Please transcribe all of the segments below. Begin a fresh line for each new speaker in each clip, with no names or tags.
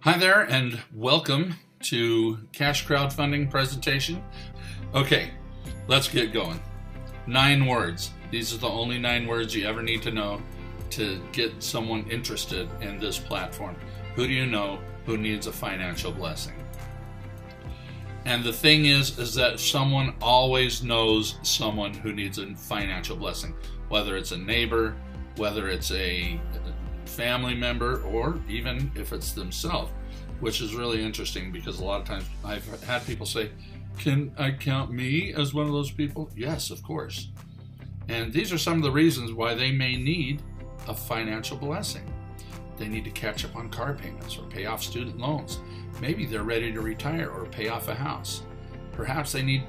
Hi there, and welcome to Cash Crowdfunding presentation. Okay, let's get going. 9 words. These are the only 9 words you ever need to know to get someone interested in this platform. Who do you know who needs a financial blessing? And the thing is that someone always knows someone who needs a financial blessing, whether it's a neighbor, whether it's a family member, or even if it's themselves, which is really interesting because a lot of times I've had people say, can I count me as one of those people? Yes, of course. And these are some of the reasons why they may need a financial blessing. They need to catch up on car payments or pay off student loans. Maybe they're ready to retire or pay off a house. Perhaps they need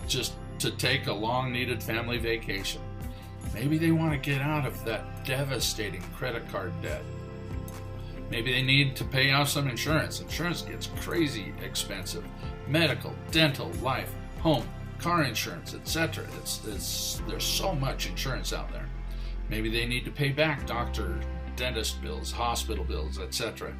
just to take a long needed family vacation. Maybe they want to get out of that devastating credit card debt. Maybe they need to pay off some insurance. Insurance gets crazy expensive. Medical, dental, life, home, car insurance, etc. There's so much insurance out there. Maybe they need to pay back doctor, dentist bills, hospital bills, etc.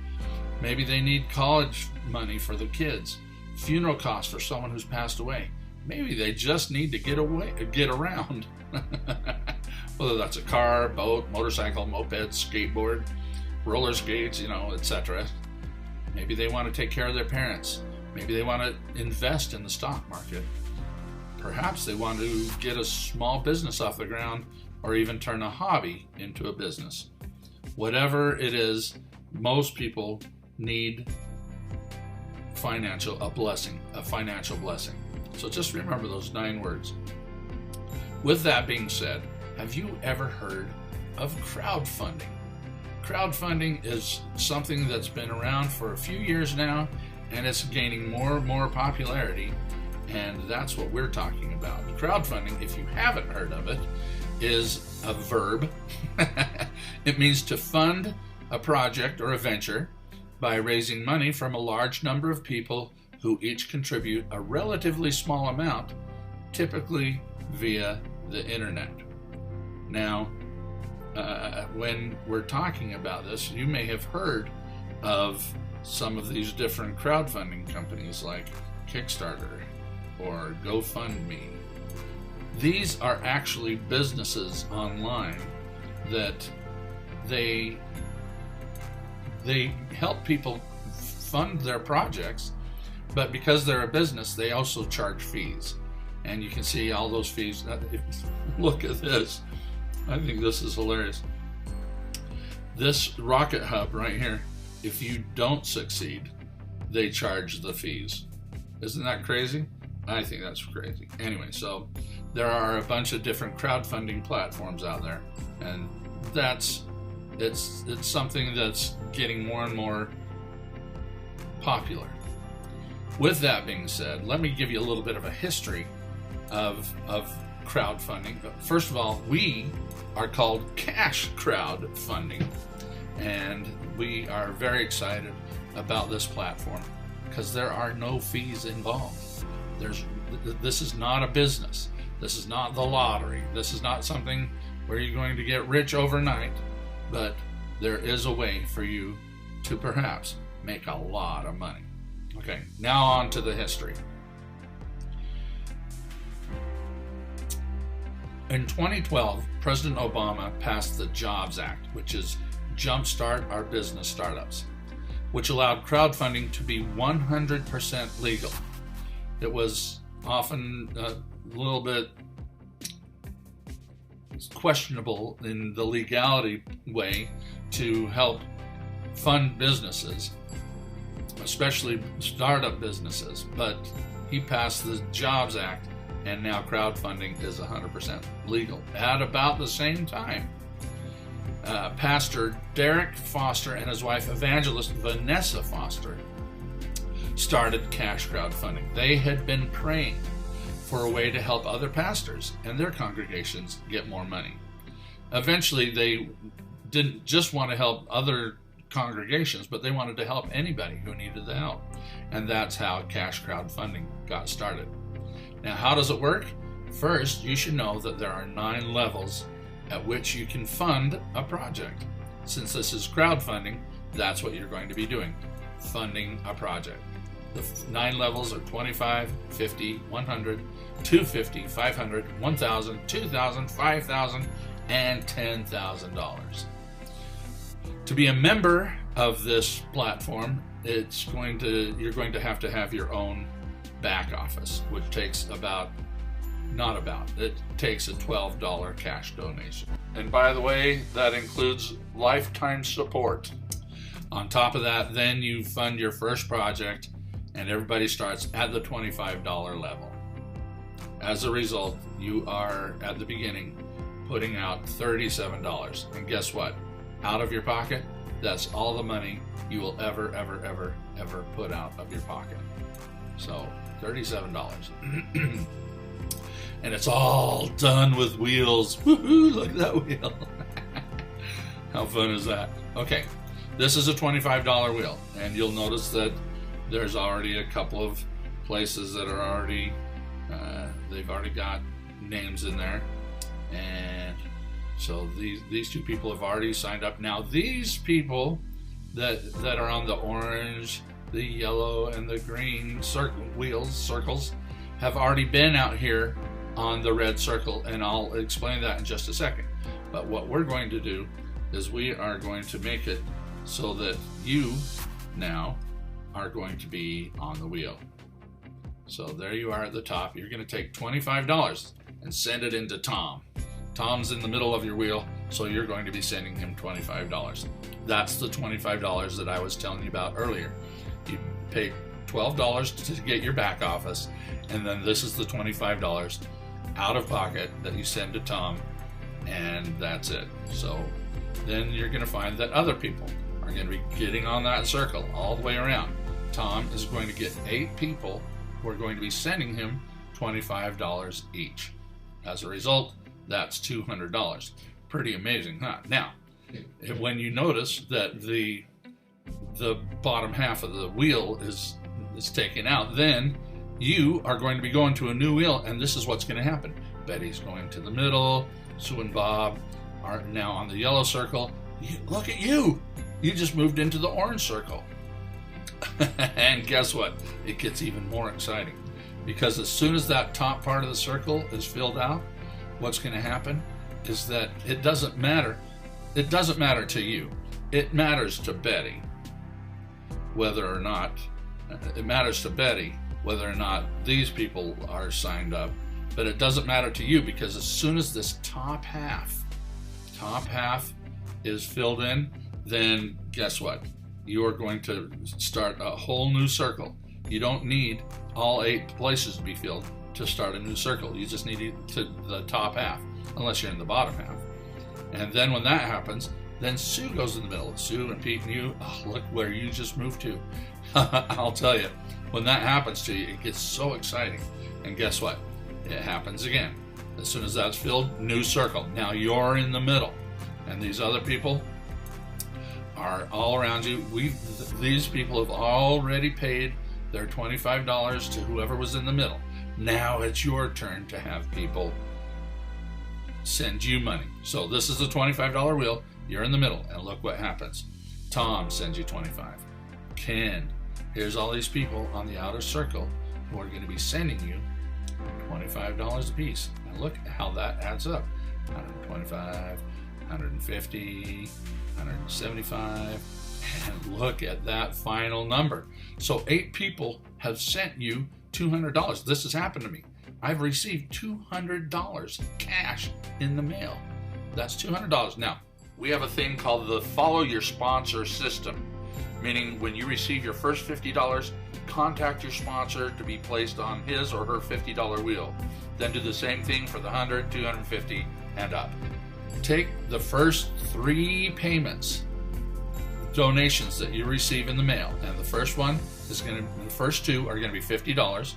Maybe they need college money for the kids, funeral costs for someone who's passed away. Maybe they just need to get around. Whether that's a car, boat, motorcycle, moped, skateboard, roller skates, etc. Maybe they want to take care of their parents. Maybe they want to invest in the stock market. Perhaps they want to get a small business off the ground or even turn a hobby into a business. Whatever it is, most people need a financial blessing. So just remember those 9 words. With that being said, have you ever heard of crowdfunding? Crowdfunding is something that's been around for a few years now, and it's gaining more and more popularity, and that's what we're talking about. Crowdfunding, if you haven't heard of it, is a verb. It means to fund a project or a venture by raising money from a large number of people who each contribute a relatively small amount, typically via the internet. Now, when we're talking about this, you may have heard of some of these different crowdfunding companies like Kickstarter or GoFundMe. These are actually businesses online that they help people fund their projects, but because they're a business, they also charge fees. And you can see all those fees. Look at this. I think this is hilarious. This Rocket Hub right here, if you don't succeed, they charge the fees. Isn't that crazy? I think that's crazy. Anyway, so there are a bunch of different crowdfunding platforms out there, and it's something that's getting more and more popular. With that being said, let me give you a little bit of a history of crowdfunding. First of all, we are called Cash Crowdfunding, and we are very excited about this platform because there are no fees involved. This is not a business. This is not the lottery. This is not something where you're going to get rich overnight, but there is a way for you to perhaps make a lot of money. Okay, now on to the history. In 2012, President Obama passed the Jobs Act, which is Jumpstart Our Business Startups, which allowed crowdfunding to be 100% legal. It was often a little bit questionable in the legality way to help fund businesses, especially startup businesses, but he passed the Jobs Act, and now crowdfunding is 100% legal. At about the same time, Pastor Derek Foster and his wife, evangelist Vanessa Foster, started Cash Crowdfunding. They had been praying for a way to help other pastors and their congregations get more money. Eventually, they didn't just want to help other congregations, but they wanted to help anybody who needed the help. And that's how Cash Crowdfunding got started. Now, how does it work? First, you should know that there are 9 levels at which you can fund a project. Since this is crowdfunding, that's what you're going to be doing. funding a project. The 9 levels are 25, 50, 100, 250, 500, 1,000, 2,000, 5,000, and $10,000. To be a member of this platform, it takes your own back office, which takes it takes a $12 cash donation. And by the way, that includes lifetime support. On top of that, then you fund your first project, and everybody starts at the $25 level. As a result, you are at the beginning putting out $37. And guess what? Out of your pocket, that's all the money you will ever put out of your pocket. So $37. And it's all done with wheels. Woohoo, look at that wheel. How fun is that? Okay, this is a $25 wheel, and you'll notice that there's already a couple of places that are already, they've already got names in there. And so these two people have already signed up. Now these people that are on the orange, the yellow, and the green circles have already been out here on the red circle, and I'll explain that in just a second. But what we're going to do is we are going to make it so that you now are going to be on the wheel. So there you are at the top. You're going to take $25 and send it into Tom. Tom's in the middle of your wheel, so you're going to be sending him $25. That's the $25 that I was telling you about earlier. You pay $12 to get your back office, and then this is the $25 out of pocket that you send to Tom, and that's it. So then you're going to find that other people are going to be getting on that circle all the way around. Tom is going to get 8 people who are going to be sending him $25 each. As a result, that's $200. Pretty amazing, huh? Now, when you notice that the bottom half of the wheel is taken out, then you are going to be going to a new wheel, and this is what's going to happen. Betty's going to the middle. Sue and Bob are now on the yellow circle. Look at you! You just moved into the orange circle. And guess what? It gets even more exciting, because as soon as that top part of the circle is filled out, what's going to happen is that it doesn't matter. It doesn't matter to you. It matters to Betty whether or not whether or not these people are signed up, but it doesn't matter to you, because as soon as this top half is filled in, then guess what? You are going to start a whole new circle. You don't need all 8 places to be filled to start a new circle. You just need the top half, unless you're in the bottom half. And then when that happens, then Sue goes in the middle. Sue and Pete and you, look where you just moved to. I'll tell you, when that happens to you, it gets so exciting. And guess what? It happens again. As soon as that's filled, new circle. Now you're in the middle. And these other people are all around you. These people have already paid their $25 to whoever was in the middle. Now it's your turn to have people send you money. So this is a $25 wheel. You're in the middle, and look what happens. Tom sends you $25. Ken, here's all these people on the outer circle who are going to be sending you $25 a piece. And look how that adds up. 125, 150, 175, and look at that final number. So 8 people have sent you $200. This has happened to me. I've received $200 cash in the mail. That's $200. Now, we have a thing called the Follow Your Sponsor system, meaning when you receive your first $50, contact your sponsor to be placed on his or her $50 wheel. Then do the same thing for the 100, 250, and up. Take the first 3 payments, donations that you receive in the mail, and the first 2 are going to be $50.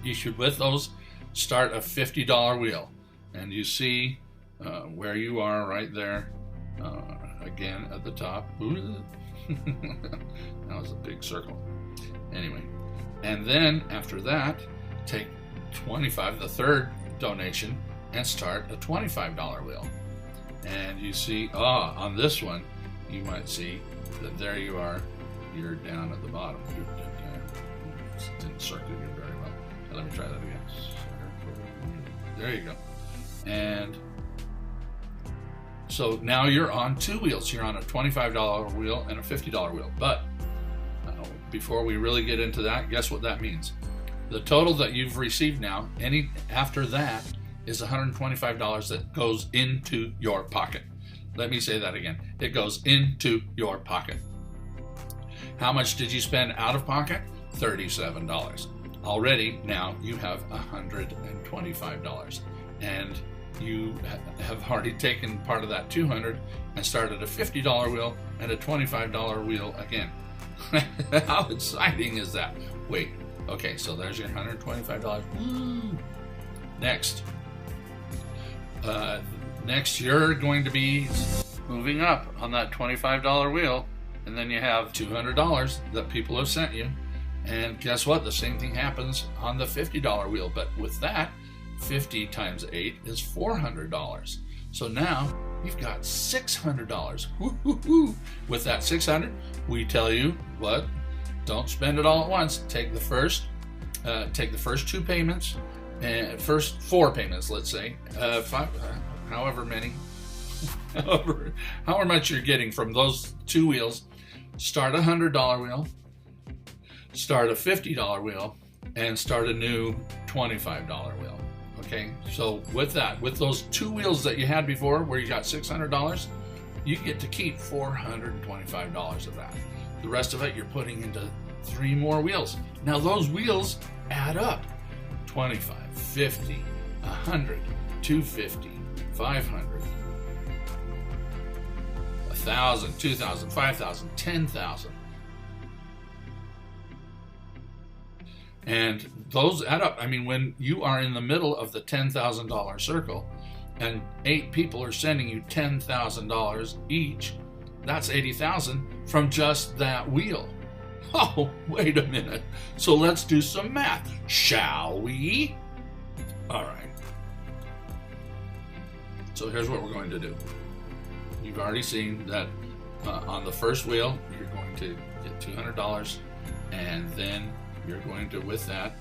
You should, with those, start a $50 wheel, and you see where you are right there. Again at the top. That was a big circle. Anyway, and then after that, take 25, the third donation, and start a $25 wheel. And you see, on this one, you might see that there you are you're down at the bottom. Didn't circle you very well. Let me try that again. There you go. And so now you're on two wheels. You're on a $25 wheel and a $50 wheel. But before we really get into that, guess what that means? The total that you've received now, after that, is $125 that goes into your pocket. Let me say that again. It goes into your pocket. How much did you spend out of pocket? $37. Already now you have $125, and you have already taken part of that $200 and started a $50 wheel and a $25 wheel again. How exciting is that? Wait, okay, so there's your $125. Woo! Next, you're going to be moving up on that $25 wheel, and then you have $200 that people have sent you. And guess what? The same thing happens on the $50 wheel, but with that, 50 times 8 is $400. So now you've got $600. Woo-hoo-hoo. With that $600, we tell you what? Don't spend it all at once. Take the first two payments, first 4 payments, let's say, however many, however much you're getting from those two wheels. Start a $100 wheel, start a $50 wheel, and start a new $25 wheel. Okay, so with those two wheels that you had before, where you got $600, you get to keep $425 of that. The rest of it you're putting into 3 more wheels. Now those wheels add up: 25, 50, 100, 250, 500, 1,000, 2,000, 5,000, 10,000. And those add up. I mean, when you are in the middle of the $10,000 circle and 8 people are sending you $10,000 each, that's $80,000 from just that wheel. Oh, wait a minute. So let's do some math, shall we? All right. So here's what we're going to do. You've already seen that on the first wheel, you're going to get $200, and then you're going to, with that,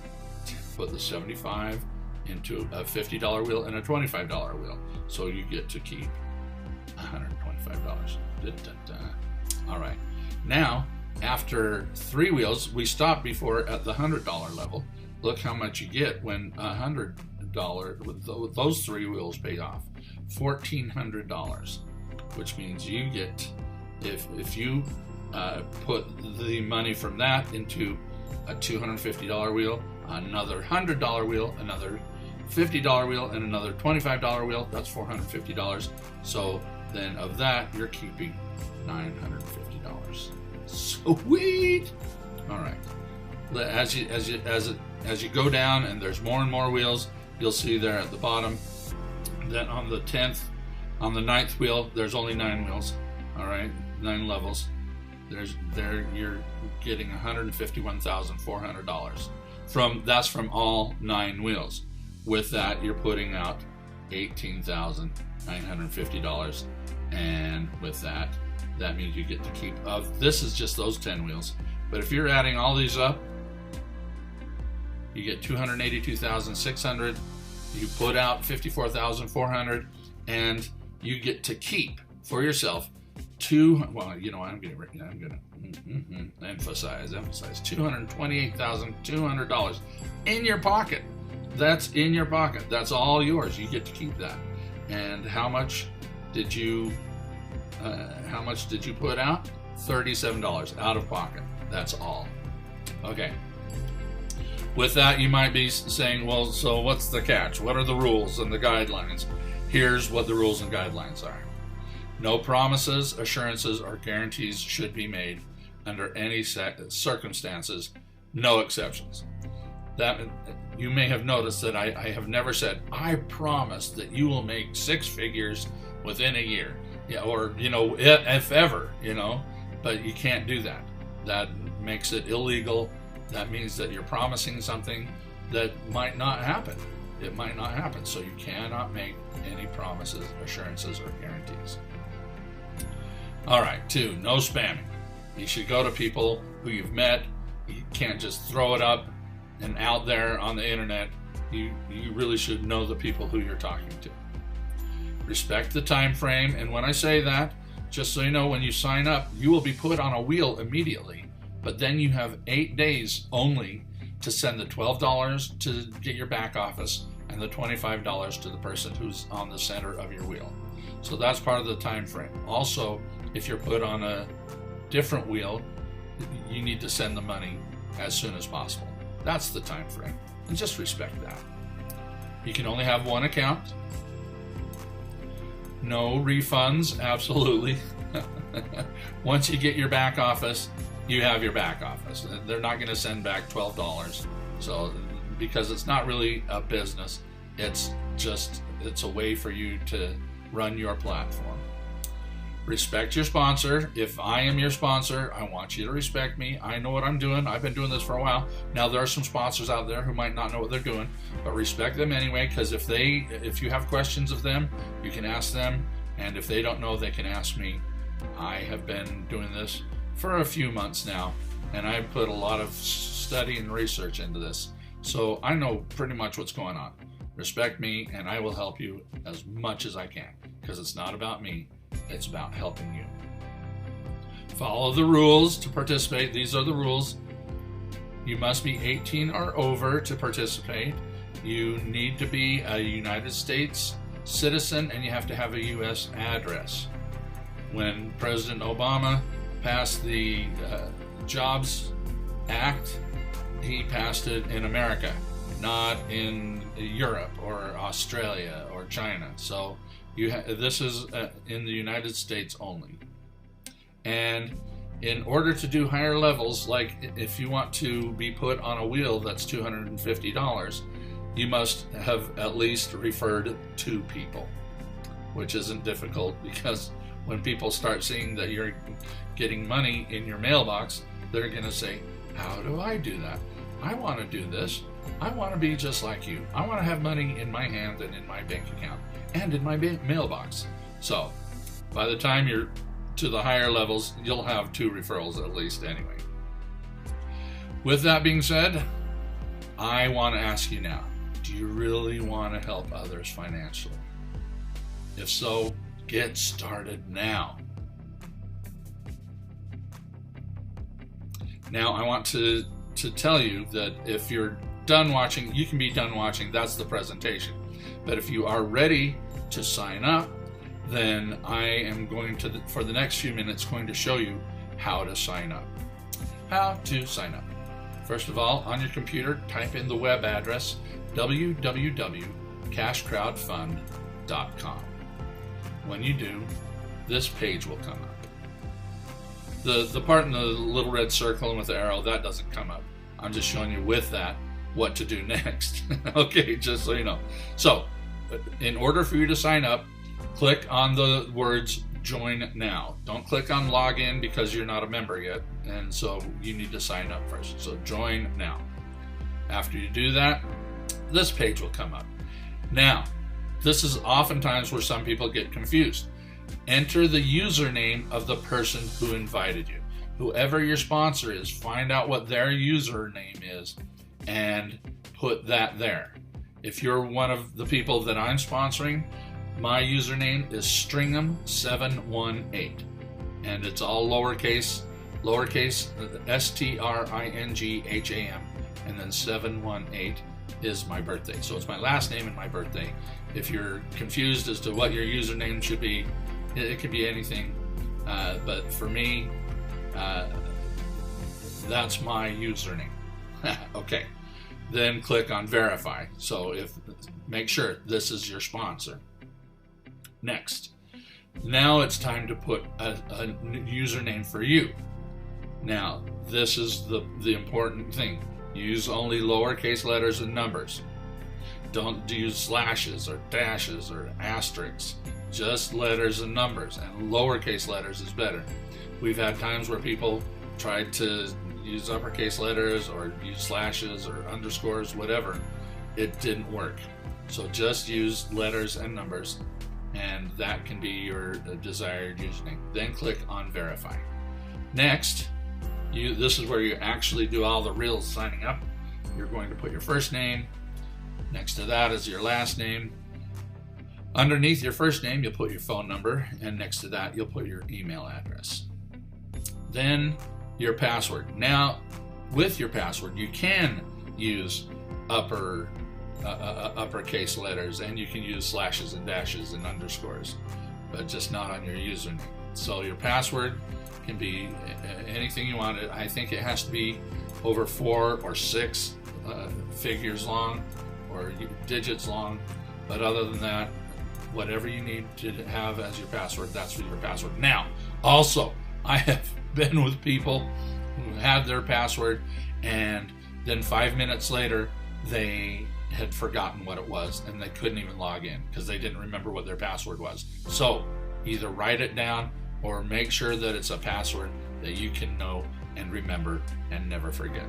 put the 75 into a $50 wheel and a $25 wheel. So you get to keep $125. All right. Now, after 3 wheels, we stopped before at the $100 level. Look how much you get when $100 with those 3 wheels pay off. $1,400, which means you get, if you put the money from that into a $250 wheel, another $100 wheel, another $50 wheel, and another $25 wheel, that's $450. So then of that, you're keeping $950. Sweet. All right. As you go down and there's more and more wheels, you'll see there at the bottom that on the 9th wheel, there's only 9 wheels. All right, 9 levels. You're getting $151,400 that's from all 9 wheels. With that, you're putting out $18,950, and with that means you get to keep this is just those 10 wheels. But if you're adding all these up, you get $282,600. You put out $54,400, and you get to keep for yourself I'm going to emphasize $228,200 in your pocket. That's in your pocket. That's all yours. You get to keep that. And how much did you put out? $37 out of pocket. That's all. Okay. With that, you might be saying, well, so what's the catch? What are the rules and the guidelines? Here's what the rules and guidelines are. No promises, assurances, or guarantees should be made under any circumstances, no exceptions. That you may have noticed that I have never said, I promise that you will make 6 figures within a year. Yeah, or, if ever, but you can't do that. That makes it illegal. That means that you're promising something that might not happen. It might not happen. So you cannot make any promises, assurances, or guarantees. All right, 2, no spamming. You should go to people who you've met. You can't just throw it up and out there on the internet. You really should know the people who you're talking to. Respect the time frame, and when I say that, just so you know, when you sign up, you will be put on a wheel immediately, but then you have 8 days only to send the $12 to get your back office and the $25 to the person who's on the center of your wheel. So that's part of the time frame. Also, if you're put on a different wheel, you need to send the money as soon as possible. That's the time frame, and just respect that. You can only have one account. No refunds, absolutely. Once you get your back office, you have your back office. They're not going to send back $12. So, because it's not really a business, it's a way for you to run your platform. Respect your sponsor. If I am your sponsor, I want you to respect me. I know what I'm doing. I've been doing this for a while. Now, there are some sponsors out there who might not know what they're doing, but respect them anyway, because if you have questions of them, you can ask them, and if they don't know, they can ask me. I have been doing this for a few months now, and I've put a lot of study and research into this, so I know pretty much what's going on. Respect me, and I will help you as much as I can, because it's not about me. It's about helping you. Follow the rules to participate. These are the rules. You must be 18 or over to participate. You need to be a United States citizen, and you have to have a U.S. address. When President Obama passed the Jobs Act, he passed it in America, not in Europe or Australia or China. So this is in the United States only. And in order to do higher levels, like if you want to be put on a wheel that's $250, you must have at least referred 2 people, which isn't difficult, because when people start seeing that you're getting money in your mailbox, they're going to say, how do I do that? I want to do this. I want to be just like you. I want to have money in my hand and in my bank account and in my mailbox. So by the time you're to the higher levels, you'll have 2 referrals at least anyway. With that being said, I want to ask you now, do you really want to help others financially? If so, get started now. Now, I want to tell you that if you're done watching, you can be done watching. That's the presentation. But if you are ready to sign up, then I am going to, for the next few minutes, going to show you how to sign up. How to sign up. First of all, on your computer, type in the web address www.cashcrowdfund.com. When you do, this page will come up. The part in the little red circle and with the arrow, that doesn't come up. I'm just showing you with that what to do next. Okay, just so you know. So, in order for you to sign up, click on the words join now. Don't click on login because you're not a member yet, and so you need to sign up first. So join now. After you do that, this page will come up. Now, this is oftentimes where some people get confused. Enter the username of the person who invited you. Whoever your sponsor is, find out what their username is and put that there. If you're one of the people that I'm sponsoring, my username is Stringham718, and it's all lowercase Stringham, and then 718 is my birthday. So it's my last name and my birthday. If you're confused as to what your username should be, it could be anything, but for me, that's my username. Okay, then click on verify. So make sure this is your sponsor. Next, now it's time to put a username for you. Now, this is the important thing. Use only lowercase letters and numbers. Don't use slashes or dashes or asterisks. Just letters and numbers, and lowercase letters is better. We've had times where people tried to use uppercase letters or use slashes or underscores, whatever. It didn't work. So just use letters and numbers, and that can be your desired username. Then click on verify. Next, this is where you actually do all the real signing up. You're going to put your first name. Next to that is your last name. Underneath your first name, you'll put your phone number, and next to that, you'll put your email address. Then your password. Now, with your password, you can use uppercase letters, and you can use slashes and dashes and underscores, but just not on your username. So your password can be anything you want. I think it has to be over 4 or 6 figures long or digits long, but other than that, whatever you need to have as your password, that's for your password. Now, also, I have been with people who had their password and then 5 minutes later they had forgotten what it was and they couldn't even log in because they didn't remember what their password was. So either write it down or make sure that it's a password that you can know and remember and never forget.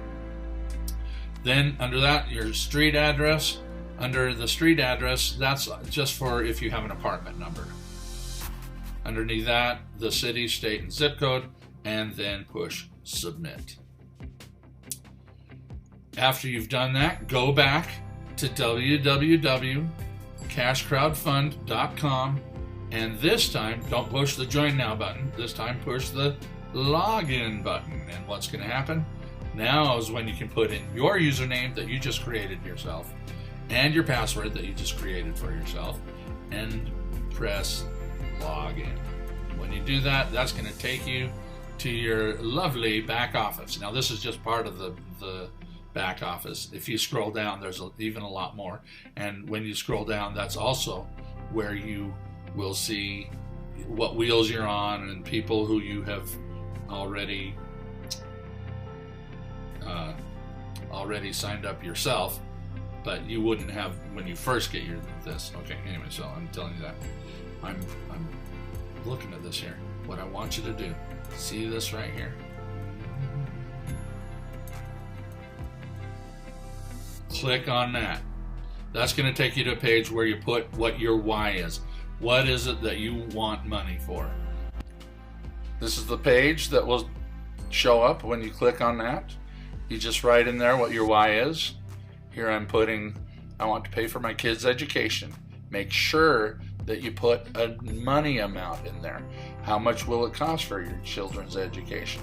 Then under that, your street address. Under the street address, that's just for if you have an apartment number. Underneath that, the city, state, and zip code, and then push submit. After you've done that, go back to www.cashcrowdfund.com, and this time, don't push the join now button. This time, push the login button. And what's going to happen? Now is when you can put in your username that you just created yourself and your password that you just created for yourself, and press login. When you do that, that's going to take you to your lovely back office. Now, this is just part of the back office. If you scroll down, there's even a lot more. And when you scroll down, that's also where you will see what wheels you're on and people who you have already signed up yourself, but you wouldn't have when you first get this. Okay, anyway, so I'm telling you that. I'm looking at this here. What I want you to do, see this right here? Click on that. That's going to take you to a page where you put what your why is. What is it that you want money for? This is the page that will show up when you click on that. You just write in there what your why is. Here I'm putting, I want to pay for my kids' education. Make sure that you put a money amount in there. How much will it cost for your children's education?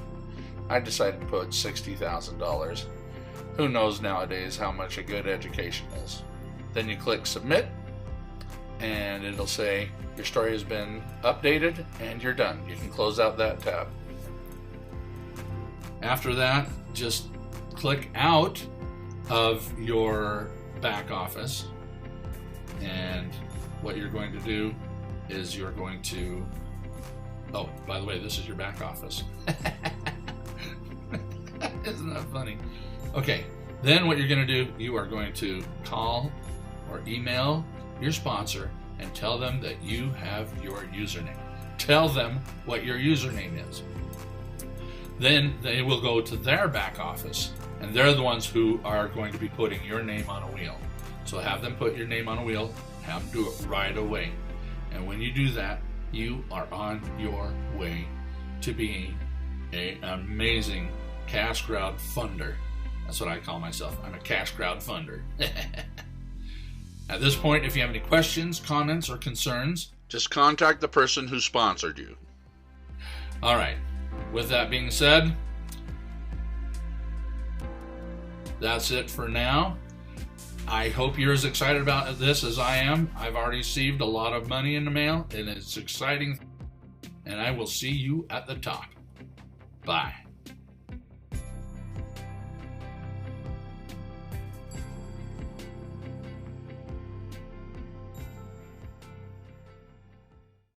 I decided to put $60,000. Who knows nowadays how much a good education is? Then you click submit, and it'll say your story has been updated and you're done. You can close out that tab. After that, just click out of your back office, and what you're going to do is you're going to, oh, by the way, this is your back office. Isn't that funny? Okay, then what you're going to do, you are going to call or email your sponsor and tell them that you have your username. Tell them what your username is. Then they will go to their back office, and they're the ones who are going to be putting your name on a wheel. So have them put your name on a wheel, have them do it right away. And when you do that, you are on your way to being an amazing cash crowd funder. That's what I call myself. I'm a cash crowd funder. At this point, if you have any questions, comments, or concerns, just contact the person who sponsored you. All right. With that being said, that's it for now. I hope you're as excited about this as I am. I've already received a lot of money in the mail, and it's exciting. And I will see you at the top. Bye.